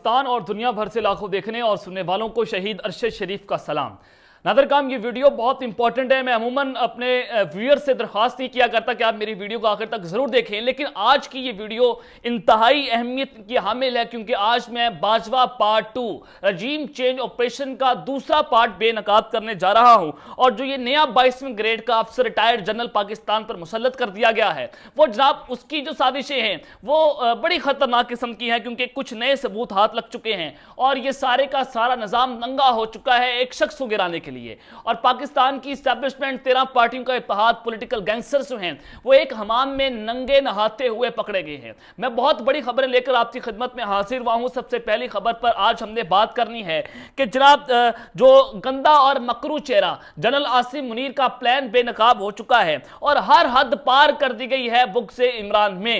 پاکستان اور دنیا بھر سے لاکھوں دیکھنے اور سننے والوں کو شہید ارشد شریف کا سلام۔ ناظر کرام، یہ ویڈیو بہت امپورٹنٹ ہے۔ میں عموماً اپنے ویور سے درخواست نہیں کیا کرتا کہ آپ میری ویڈیو کو آخر تک ضرور دیکھیں، لیکن آج کی یہ ویڈیو انتہائی اہمیت کی حامل ہے، کیونکہ آج میں Bajwa part 2 regime change operation کا دوسرا پارٹ بے نقاب کرنے جا رہا ہوں۔ اور جو یہ نیا 22ویں گریڈ کا افسر ریٹائرڈ جنرل پاکستان پر مسلط کر دیا گیا ہے، وہ جناب اس کی جو سازشیں ہیں وہ بڑی خطرناک قسم کی ہیں، کیونکہ کچھ نئے ثبوت ہاتھ لگ چکے ہیں اور یہ سارے کا سارا نظام ننگا ہو چکا ہے ایک شخص کو گرانے کے لیے۔ اور پاکستان کی اسٹیبلشمنٹ 13 پارٹیوں کا اتحاد پولیٹیکل گینگسٹرز جو ہیں وہ ایک حمام میں ننگے نہاتے ہوئے پکڑے گئے ہیں۔ میں بہت بڑی خبریں لے کر آپ کی خدمت میں حاضر ہوا ہوں۔ سب سے پہلی خبر پر آج ہم نے بات کرنی ہے کہ جناب جو گندا اور مکروہ چہرہ جنرل عاصم منیر کا پلان بے نقاب ہو چکا ہے اور ہر حد پار کر دی گئی ہے بغض عمران میں۔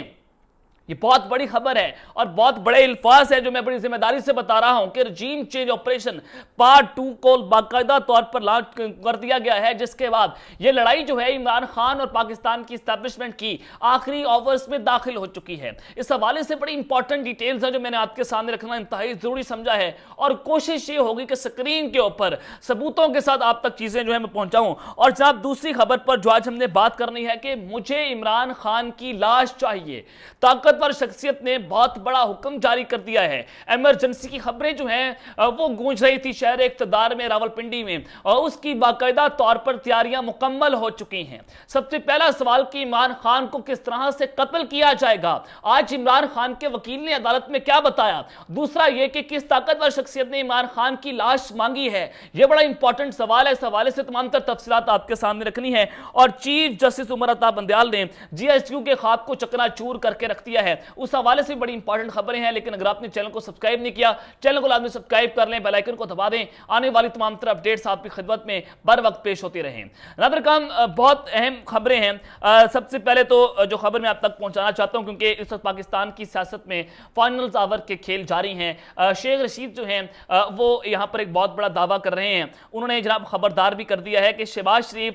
یہ بہت بڑی خبر ہے اور بہت بڑے الفاظ ہے جو میں بڑی ذمہ داری سے بتا رہا ہوں کہ رجیم چینج آپریشن پارٹ 2 کو باقاعدہ طور پر لانچ کر دیا گیا ہے، جس کے بعد یہ لڑائی جو ہے عمران خان اور پاکستان کی اسٹیبلشمنٹ کی آخری آورز میں داخل ہو چکی ہے۔ اس حوالے سے بڑی امپورٹنٹ ڈیٹیلز ہیں جو میں نے آپ کے سامنے رکھنا انتہائی ضروری سمجھا ہے، اور کوشش یہ ہوگی کہ سکرین کے اوپر ثبوتوں کے ساتھ آپ تک چیزیں جو ہے میں پہنچاؤں۔ اور جناب دوسری خبر پر جو آج ہم نے بات کرنی ہے کہ مجھے عمران خان کی لاش چاہیے۔ طاقتور شخصیت نے بہت بڑا حکم جاری کر دیا ہے۔ ایمرجنسی کی خبریں جو ہیں وہ گونج رہی تھی شہر اقتدار میں راولپنڈی میں، اور اس کی باقاعدہ طور پر تیاریاں مکمل ہو چکی ہیں۔ سب سے پہلا سوال کہ عمران خان کو کس طرح سے قتل کیا جائے گا، آج عمران خان کے وکیل نے عدالت میں کیا بتایا۔ دوسرا یہ کہ کس طاقتور شخصیت نے عمران خان کی لاش مانگی ہے، یہ بڑا امپورٹنٹ سوال ہے۔ اس حوالے سے تمام تر تفصیلات آپ کے سامنے رکھنی ہے۔ اور چیف جسٹس عمر عطا بندیال نے جی ایس ٹی یو کے خواب کو چکنا چور کر کے رکھ دیا ہے، اس حوالے سے بڑی امپورٹنٹ خبریں ہیں۔ لیکن اگر آپ نے چینل کو سبسکرائب نہیں کیا، چینل کو لازمی سبسکرائب کر لیں، بیل آئیکن کو دبا دیں، آنے والی تمام طرح اپڈیٹس آپ کی خدمت میں بر وقت پیش ہوتی رہیں۔ ناظر کرام، بہت اہم خبریں ہیں۔ سب سے پہلے تو جو خبر میں آپ تک پہنچانا چاہتا ہوں، کیونکہ اس وقت پاکستان کی سیاست میں فائنلز آور کے کھیل جاری ہیں، شیخ رشید جو ہیں وہ یہاں پر ایک بہت بڑا دعویٰ کر رہے ہیں۔ انہوں نے جناب خبردار بھی کر دیا ہے کہ شہباز شریف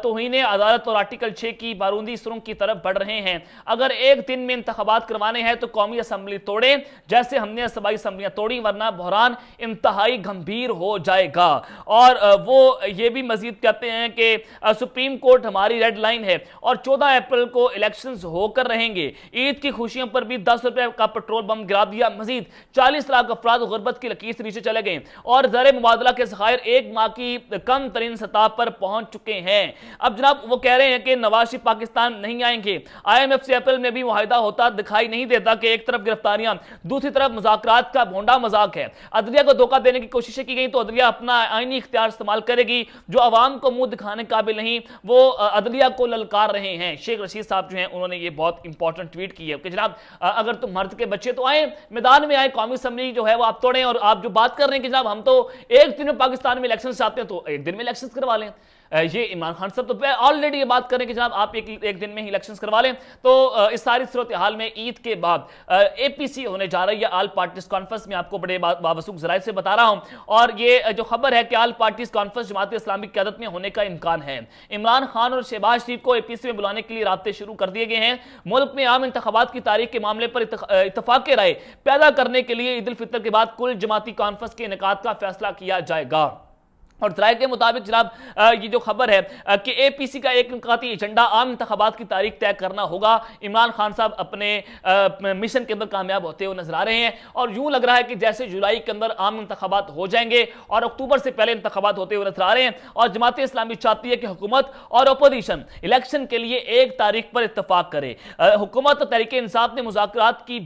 توہین عدالت اور آرٹیکل 6 کی بارودی سرنگ کی طرف بڑھ رہے ہیں۔ اگر ایک دن میں انتخابات کروانے ہیں تو قومی اسمبلی توڑیں جیسے ہم نے صوبائی اسمبلیاں توڑی، ورنہ بحران انتہائی گھمبیر ہو جائے گا۔ اور وہ یہ بھی مزید کہتے ہیں کہ سپریم کورٹ ہماری ریڈ لائن ہے اور 14 اپریل کو الیکشنز ہو کر رہیں گے۔ عید کی خوشیوں پر بھی 10 روپے کا پیٹرول بم گرا دیا، مزید 40 لاکھ افراد غربت کی لکیر سے نیچے چلے گئے اور زر مبادلہ کے ذخائر ایک ماہ کی کم ترین سطح پر پہنچ چکے ہیں۔ اب جناب وہ کہہ رہے ہیں کہ نواز شریف پاکستان نہیں آئیں گے۔ آئی ایم ایف سے اپریل میں بھی معاہدہ ہوتا دکھائی نہیں دیتا کہ ایک طرف گرفتاریاں، دوسری طرف مذاکرات کا بھونڈا مذاق ہے۔ عدلیہ کو دھوکہ دینے کی کوششیں کی گئی تو عدلیہ اپنا آئینی اختیار استعمال کرے گی۔ جو عوام کو منہ دکھانے قابل نہیں وہ عدلیہ کو للکار رہے ہیں۔ شیخ رشید صاحب جو ہیں انہوں نے یہ بہت امپورٹنٹ ٹویٹ کی ہے کہ جناب اگر تم مرد کے بچے تو آئیں، میدان میں آئیں، قومی اسمبلی جو ہے وہ آپ توڑیں، اور آپ جو بات کر رہے ہیں کہ جناب ہم تو ایک دن میں پاکستان میں الیکشن چاہتے ہیں تو ایک دن میں الیکشن کروا لیں۔ یہ عمران خان صاحب تو آلریڈی یہ بات کریں کہ جناب آپ ایک دن میں ہی الیکشنز کروا لیں۔ تو اس ساری صورتحال میں عید کے بعد اے پی سی ہونے جا رہی ہے، آل پارٹیز کانفرنس میں آپ کو بڑے بابسوخ ذرائع سے بتا رہا ہوں، اور یہ جو خبر ہے کہ all parties conference Jamaat Islami کی قیادت میں ہونے کا امکان ہے۔ عمران خان اور شہباز شریف کو اے پی سی میں بلانے کے لیے رابطے شروع کر دیے گئے ہیں۔ ملک میں عام انتخابات کی تاریخ کے معاملے پر اتفاق رائے پیدا کرنے کے لیے عید الفطر کے بعد کل جماعتی کانفرنس کے انعقاد کا فیصلہ کیا جائے گا۔ اور ذرائع کے مطابق جناب یہ جو خبر ہے کہ اے پی سی کا ایک انعقادی ایجنڈا عام انتخابات کی تاریخ طے کرنا ہوگا۔ عمران خان صاحب اپنے مشن کے اندر کامیاب ہوتے ہوئے نظر آ رہے ہیں، اور یوں لگ رہا ہے کہ جیسے جولائی کے اندر عام انتخابات ہو جائیں گے اور اکتوبر سے پہلے انتخابات ہوتے ہوئے نظر آ رہے ہیں۔ اور جماعت اسلامی چاہتی ہے کہ حکومت اور اپوزیشن الیکشن کے لیے ایک تاریخ پر اتفاق کرے۔ حکومت اور تحریک انصاف نے مذاکرات کی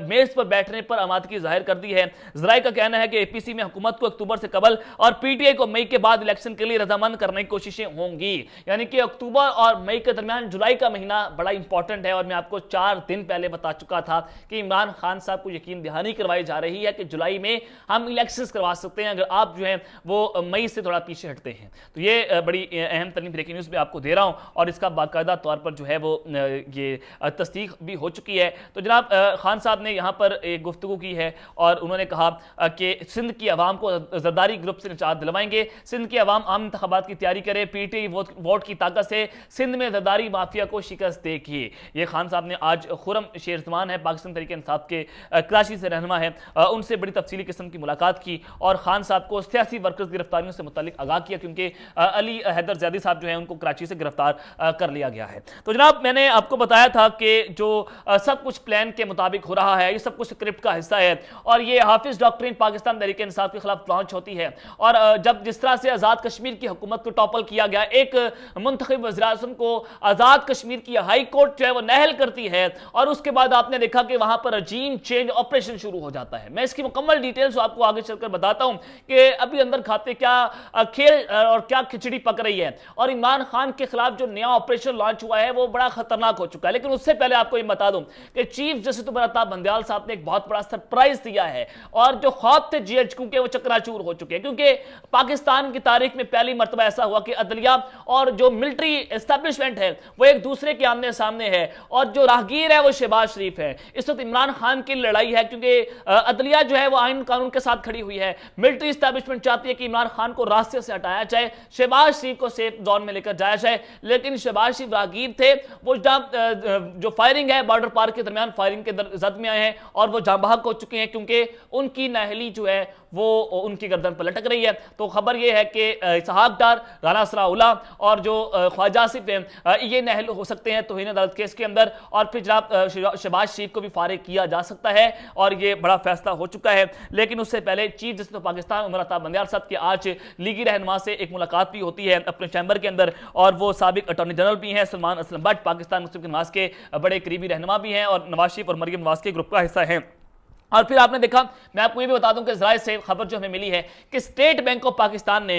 میز پر بیٹھنے پر آمادگی ظاہر کر دی ہے۔ ذرائع کا کہنا ہے کہ اے پی سی میں حکومت کو اکتوبر سے قبل اور پی ٹی آئی کو مئی کے بعد الیکشن کے لیے رضامند کرنے کی کوششیں ہوں گی، یعنی کہ اکتوبر اور مئی کے درمیان جولائی کا مہینہ بڑا امپورٹنٹ ہے۔ اور میں آپ کو 4 دن پہلے بتا چکا تھا کہ عمران خان صاحب کو یقین دہانی کروائی جا رہی ہے کہ جولائی میں ہم الیکشنز کروا سکتے ہیں اگر آپ جو ہیں وہ مئی سے تھوڑا پیچھے ہٹتے ہیں۔ تو یہ بڑی اہم ترین بریکنگ نیوز میں آپ کو دے رہا ہوں، اور اس کا باقاعدہ طور پر جو ہے وہ یہ تصدیق بھی ہو چکی ہے۔ تو جناب خان صاحب نے یہاں پر ایک گفتگو کی ہے اور انہوں نے کہا کہ سندھ کی عوام کو زرداری گروپ سے نجات دلوائیں گے، सिंध के अवाम आम इंतखाबात की तैयारी करे, पीटीआई वोट की ताकत से सिंध में जरदारी माफिया को शिकस्त देगी। ये खान साहब ने आज खुरम शेरजमान है, पाकिस्तान तहरीक इंसाफ के कराची से रहनुमा है, उनसे बड़ी तफसीली किस्म की मुलाकात की और खान साहब को सियासी वर्कर्स गिरफ्तारियों से मुतालिक आगाह किया, क्योंकि अली हैदर ज़ैदी साहब जो है उनको कराची से गिरफ्तार कर लिया गया है। तो जनाब मैंने आपको बताया था कि जो सब कुछ प्लान के मुताबिक हो रहा है, ये सब कुछ स्क्रिप्ट का हिस्सा है और ये हाफिज डॉक्ट्रिन पाकिस्तान तहरीक इंसाफ के खिलाफ लॉन्च होती है। और जब जिस तरह से आज़ाद कश्मीर की हुकूमत को टॉपल किया गया, एक मुंतखब वज़ीर-ए-आज़म को आज़ाद कश्मीर की हाई कोर्ट जो है वो नहल करती है और उसके बाद आपने देखा कि वहां पर रजीम चेंज ऑपरेशन शुरू हो जाता है। मैं इसकी मुकम्मल डिटेल्स आपको आगे चलकर बताता हूं कि अभी अंदर खाते क्या खेल और क्या खिचड़ी पक रही है। और इमरान खान के खिलाफ जो नया ऑपरेशन लॉन्च हुआ है वो बड़ा खतरनाक हो चुका है। लेकिन उससे पहले आपको ये बता दूं कि चीफ जस्टिस उमर बंदयाल साहब ने एक बहुत बड़ा सरप्राइज दिया है और जो ख्वाब थे जीएचक्यू के वो चकनाचूर हो चुके हैं, क्योंकि पाकिस्तान की तारीख में पहली मर्तबा ऐसा हुआ कि अदलिया और जो मिलिट्री एस्टेब्लिशमेंट है वो एक दूसरे के आमने सामने है और जो राहगीर है वो शहबाज शरीफ है। इस वक्त इमरान खान की लड़ाई है, क्योंकि अदलिया जो है वो आइन कानून के साथ खड़ी हुई है, मिलिट्री एस्टेब्लिशमेंट चाहती है कि इमरान खान को रास्ते से हटाया जाए, शहबाज शरीफ को सेफ जोन में लेकर जाया जाए। लेकिन शहबाज शरीफ राहगीर थे, वो जो फायरिंग है बॉर्डर पार के दरमियान फायरिंग के जद में आए हैं और वो जाँ बहक हो चुके हैं, क्योंकि उनकी नाहली जो है वो उनकी गर्दन पर लटक रही है। तो खबर ये है कि इसहाक डार, राना सनाउल्लाह और जो ख्वाजा आसिफ हैं ये नाहल हो सकते हैं तौहीन अदालत केस के अंदर और फिर जनाब शहबाज शरीफ को भी फारिग किया जा सकता है और ये बड़ा फैसला हो चुका है। लेकिन उससे पहले चीफ जस्टिस पाकिस्तान उमर बंदयाल साहब की आज लीगी रहनुमा से एक मुलाकात भी होती है अपने चैम्बर के अंदर और वो साबिक अटॉर्नी जनरल भी हैं, सलमान असलम भट्ट पाकिस्तान मुस्लिम नवाज के बड़े करीबी रहनुमा भी हैं और नवाज शरीफ और मरियम नवाज के ग्रुप का हिस्सा हैं। और फिर आपने देखा, मैं आपको ये भी बता दूं कि ज़राए से खबर जो हमें मिली है कि स्टेट बैंक ऑफ पाकिस्तान ने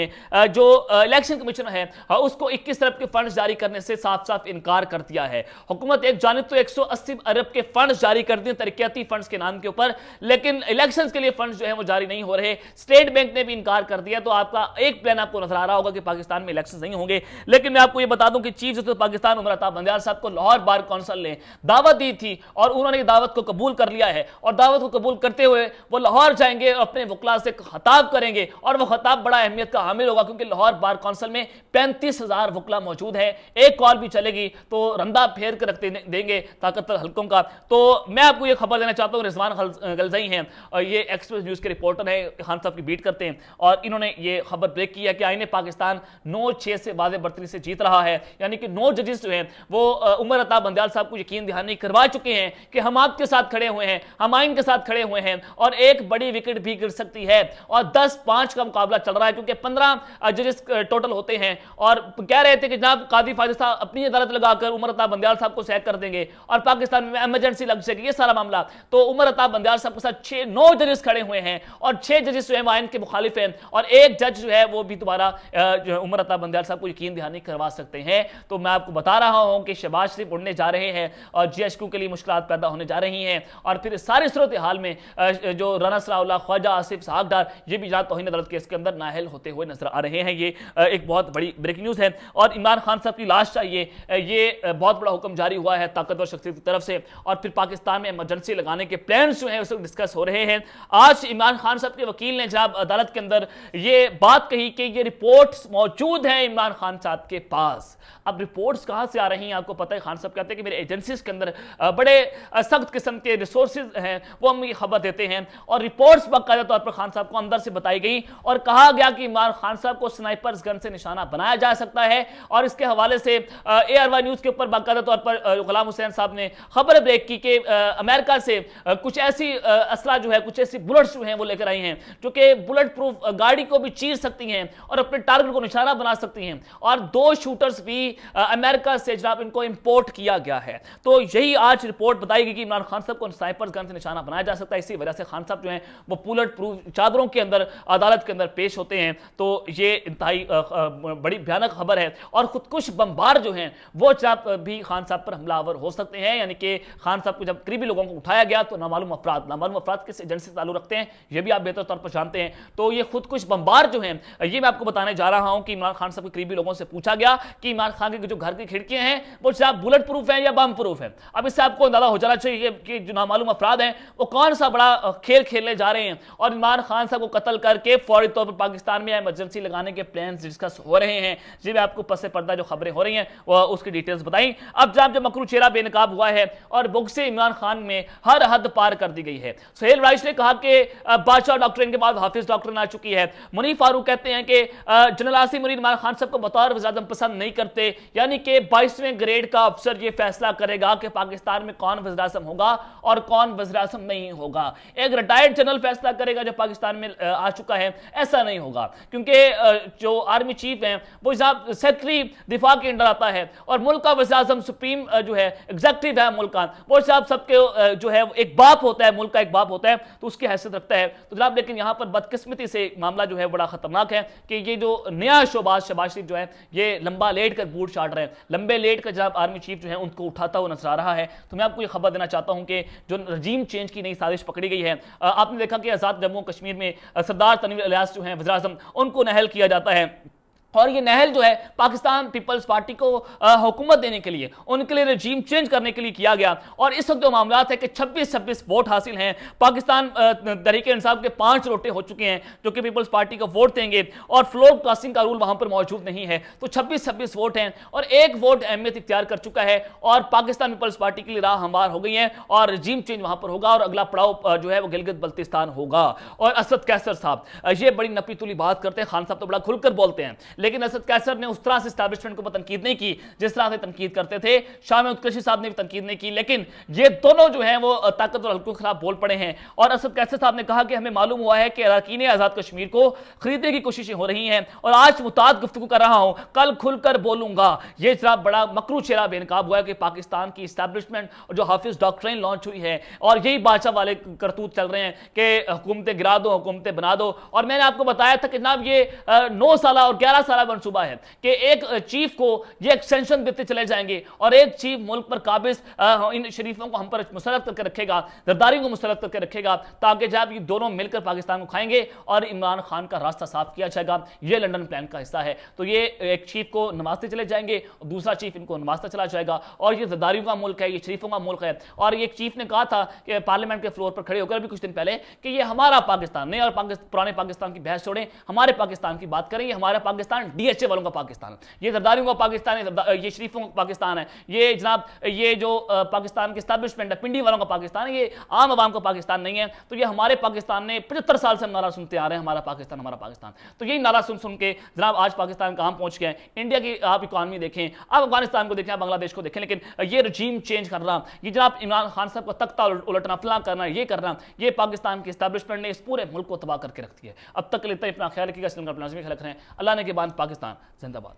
जो इलेक्शन कमीशन है उसको 21 अरब के फंड्स जारी करने से साफ साफ इनकार कर दिया है। हुकूमत एक जानिब तो 180 अरब के फंड्स जारी कर दिए तरक्याती फंड्स के नाम के ऊपर, लेकिन इलेक्शंस के लिए फंड्स जो है वो जारी नहीं हो रहे। स्टेट बैंक ने भी इनकार कर दिया। तो आपका एक प्लान आपको नजर आ रहा होगा कि पाकिस्तान में इलेक्शन नहीं होंगे। लेकिन मैं आपको ये बता दूं कि चीफ जस्टिस पाकिस्तान उमर बंदयाल साहब को लाहौर बार काउंसिल ने दावत दी थी और उन्होंने दावत को कबूल कर लिया है और दावत को कबूल करते हुए वो लाहौर जाएंगे और अपने वकला से खिताब करेंगे और वो खिताब बड़ा अहमियत का हामिल होगा, क्योंकि लाहौर बार काउंसिल में 35,000 वकला मौजूद है। एक कॉल भी चलेगी तो रंदा फेर कर रख देंगे ताकतवर हल्कों का। तो मैं आपको ये खबर देना चाहता हूँ, रिजवान गलज़ई हैं और ये एक्सप्रेस न्यूज़ के रिपोर्टर हैं, खान साहब की बीट करते हैं और इन्होंने ये खबर ब्रेक की है कि आईने पाकिस्तान 9-6 से वाज़ेह बढ़तरी से जीत रहा है। यानी कि 9 जजेस जो हैं वो उमर बंदयाल साहब को यकीन दहानी करवा चुके हैं कि हम आपके साथ खड़े हुए हैं, हम आइन के साथ खड़े हुए हैं और एक बड़ी विकेट भी गिर सकती है और 10-5 का मुकाबला चल रहा है, क्योंकि 15 जजेस टोटल होते हैं और कह रहे थे कि जनाब कादी फाजिल साहब अपनी अदालत लगाकर उमर बंदयाल साहब को सैक कर देंगे और पाकिस्तान में इमरजेंसी लग जाएगी, ये सारा मामला। तो उमर बंदयाल साहब के साथ 9 जजेस खड़े हुए हैं और 6 जजेस जो है आइन के मुखालिफ हैं और एक जज जो है वो भी दोबारा उमर बंदयाल साहब को यकीन दहानी करवा सकते हैं। तो मैं आपको बता रहा हूं कि शहबाज शरीफ उड़ने जा रहे हैं और जीएचक्यू के लिए मुश्किल पैदा होने जा रही हैं और फिर सारी सूरत हाल में जो राना सनाउल्लाह, ख्वाजा आसिफ, इसहाक डार ये भी तौहीन अदालत केस के अंदर नाअहल होते हुए नजर आ रहे हैं। ये एक बहुत बड़ी ब्रेकिंग न्यूज़ है और इमरान खान साहब की लाश चाहिए, ये बहुत बड़ा हुक्म जारी हुआ है ताकतवर शख्सियत की तरफ से और फिर पाकिस्तान में इमरजेंसी लगाने के प्लान्स जो हैं उसे डिस्कस हो रहे हैं। आज इमरान खान साहब के वकील ने जनाब अदालत के अंदर ये बात कही कि ये रिपोर्ट्स मौजूद हैं इमरान खान साहब के पास। अब रिपोर्ट्स कहां से आ रही हैं आपको पता है, खान साहब कहते हैं कि मेरे एजेंसीज के अंदर बड़े सख्त किस्म के रिसोर्सेज हैं, वो हम ये खबर देते हैं और रिपोर्ट्स बाकायदा तौर पर खान साहब को अंदर से बताई गई और कहा गया कि इमरान खान साहब को स्नाइपर्स गन से निशाना बनाया जा सकता है। और इसके हवाले से ARY न्यूज़ के ऊपर बाकायदा तौर पर गुलाम हुसैन साहब ने खबर ब्रेक की कि अमेरिका से कुछ ऐसी असला जो है, कुछ ऐसी बुलेट्स जो हैं वो लेकर आई हैं जो कि बुलेट प्रूफ गाड़ी को भी चीर सकती हैं और अपने टारगेट को निशाना बना सकती हैं और 2 शूटर्स भी अमेरिका से जनाब इनको इंपोर्ट किया गया है। तो यही आज रिपोर्ट बताई गई कि इमरान खान साहब को स्नाइपर्स गन से निशाना बनाया जा सकता है। इसी वजह से खान साहब जो हैं वो बुलेट प्रूफ चादरों के अंदर अदालत के अंदर पेश होते हैं। तो ये इंतहाई बड़ी भयानक खबर है और खुदकुश बमबार जो हैं वो जनाब भी खान साहब पर हमलावर हो सकते हैं। यानी कि खान साहब को जब करीबी लोगों को उठाया गया तो नामालूम अफराद किस एजेंसी से ताल्लुक रखते हैं ये भी आप बेहतर तौर पर जानते हैं। तो ये खुदकुश बमबार जो हैं ये मैं आपको बताने जा रहा हूं कि इमरान खान साहब के करीबी लोगों से पूछा गया कि इमरान खान के जो घर की खिड़कियां हैं वो जनाब बुलेट प्रूफ हैं या बम प्रूफ है। अब इससे आपको अंदाजा हो जाना चाहिए कि जो नामालूम अफराद हैं वो कौन कौन सा बड़ा खेल खेलने जा रहे हैं और इमरान खान साहब को कत्ल करके फौरी तौर पर पाकिस्तान में इमरजेंसी लगाने के प्लान्स डिस्कस हो रहे हैं। जी मैं आपको पस पर्दा जो खबरें हो रही हैं उसकी डिटेल्स बताई। अब जब मकरू चेहरा बेनकाब हुआ है और बुक से इमरान खान में हर हद पार कर दी गई है। सुहेल राइश ने कहा कि बादशाह डॉक्ट्रिन के बाद हाफिज डॉक्ट्रिन आ चुकी है। मुनीफ फारूक कहते हैं कि जनरल आसिम मुनीर इमरान खान साहब को बतौर वज़ीर-ए-आज़म पसंद नहीं करते, यानी कि 22वें ग्रेड का अफसर ये फैसला करेगा कि पाकिस्तान में कौन वज़ीर-ए-आज़म होगा और कौन वज़ीर-ए-आज़म नहीं होगा। एक रिटायर्ड जनरल फैसला करेगा जो पाकिस्तान में आ चुका है, ऐसा नहीं होगा, क्योंकि जो आर्मी चीफ हैं वो जनाब सेक्रेटरी दिफा के अंडर आता है और मुल्क का वज़ीर-ए-आज़म सुप्रीम जो है एग्जीक्यूटिव है मुल्क का, वो साहब सबके जो है एक बाप होता है, मुल्क का एक बाप होता है, तो उसकी हैसियत रखता है। तो जनाब लेकिन यहाँ पर बदकिस्मती से मामला जो है बड़ा खतरनाक है कि ये जो नया शहबाज शरीफ जो है ये लंबा लेट कर बूट चाट रहे हैं, लंबे लेट कर जनाब आर्मी चीफ जो है उनको उठाता हुआ नजर आ रहा है। तो मैं आपको ये खबर देना चाहता हूं कि जो रजीम चेंज की नई साजिश पकड़ी गई है, आपने देखा कि आजाद जम्मू कश्मीर में सरदार तनवीर इलियास जो है वज़ीर-ए-आज़म, उनको नहल किया जाता है और ये नहल जो है पाकिस्तान पीपल्स पार्टी को हुकूमत देने के लिए, उनके लिए रजीम चेंज करने के लिए किया गया। और इस वक्त जो मामला है कि 26-26 वोट हासिल हैं, पाकिस्तान तहरीक इंसाफ के 5 रोटे हो चुके हैं जो कि पीपल्स पार्टी को वोट देंगे और फ्लोर कास्टिंग का रूल वहां पर मौजूद नहीं है, तो 26-26 वोट हैं और एक वोट अहमियत इख्तियार कर चुका है और पाकिस्तान पीपल्स पार्टी के लिए राह हमवार हो गई है और रजीम चेंज वहां पर होगा और अगला पड़ाव जो है वो गिलगित बल्तिस्तान होगा। और असद कैसर साहब ये बड़ी नपी तुली बात करते हैं, खान साहब तो बड़ा खुलकर बोलते हैं, लेकिन असद कैसर ने उस तरह से एस्टैब्लिशमेंट को तनकीद नहीं की जिस तरह से तनकीद करते थे। शाह महमूद कुरैशी साहब ने भी तनकीद नहीं की, लेकिन ये दोनों जो हैं वो ताकतवर हल्कों के खिलाफ बोल पड़े हैं। और असद कैसर साहब ने कहा कि हमें मालूम हुआ है कि अरकान आजाद कश्मीर को खरीदने की कोशिशें हो रही हैं और आज मुताद गुफ्तगू कर रहा हूं, कल खुलकर बोलूंगा। ये जरा बड़ा मकरू चेहरा बेनकाब हुआ है कि पाकिस्तान की एस्टैब्लिशमेंट और जो हाफिज डॉक्ट्रिन लॉन्च हुई है और यही बादशाह वाले करतूत चल रहे हैं कि हुकूमतें गिरा दो, हुकूमतें बना दो। और मैंने आपको बताया था कि जनाब ये 9 साल और 11 साल मंसूबा है कि एक चीफ को ये एक्सटेंशन देते चले जाएंगे और एक चीफ मुल्क पर काबिज इन शरीफों को हम पर मुसल्लत करके रखेगा, जरदारियों को मुसल्लत करके रखेगा, ताकि जब ये दोनों मिलकर पाकिस्तान को खाएंगे और इमरान खान का रास्ता साफ किया जाएगा। ये लंदन प्लान का हिस्सा है। तो ये एक चीफ को नवाजते चले जाएंगे और दूसरा चीफ इनको नवाजता चला जाएगा और ये जरदारियों का मुल्क है, ये शरीफों का मुल्क है। और एक चीफ ने कहा था कि पार्लियामेंट के फ्लोर पर खड़े होकर भी कुछ दिन पहले कि ये हमारा पाकिस्तान नहीं, और पुराने पाकिस्तान की बहस छोड़ें, हमारे पाकिस्तान की बात करें, ये हमारा पाकिस्तान डीएचए वालों का पाकिस्तान, ये जरदारियों का पाकिस्तान है, ये शरीफों का पाकिस्तान है, ये जनाब ये जो पाकिस्तान की एस्टैब्लिशमेंट है पिंडी वालों का पाकिस्तान है, ये आम आवाम का पाकिस्तान नहीं है। तो ये हमारे पाकिस्तान ने 75 साल से हम नारा सुनते आ रहे हैं, हमारा पाकिस्तान हमारा पाकिस्तान। तो यही नारा सुन सुन के जनाब आज पाकिस्तान कहां पहुंच गए। इंडिया की आप इकॉनमी देखें, आप अफगानिस्तान को देखें, आप बांग्लादेश को देखें, लेकिन ये रजीम चेंज करना, ये जनाब इमरान खान साहब को तख्ता उलटना, फलां करना, ये करना, ये पाकिस्तान की एस्टैब्लिशमेंट ने इस पूरे मुल्क को तबाह करके रख दिया है। अब तक लेते अपना ख्याल रखिएगा, ख्याल रख रहे हैं। अल्लाह ने के बाद पाकिस्तान जिंदाबाद।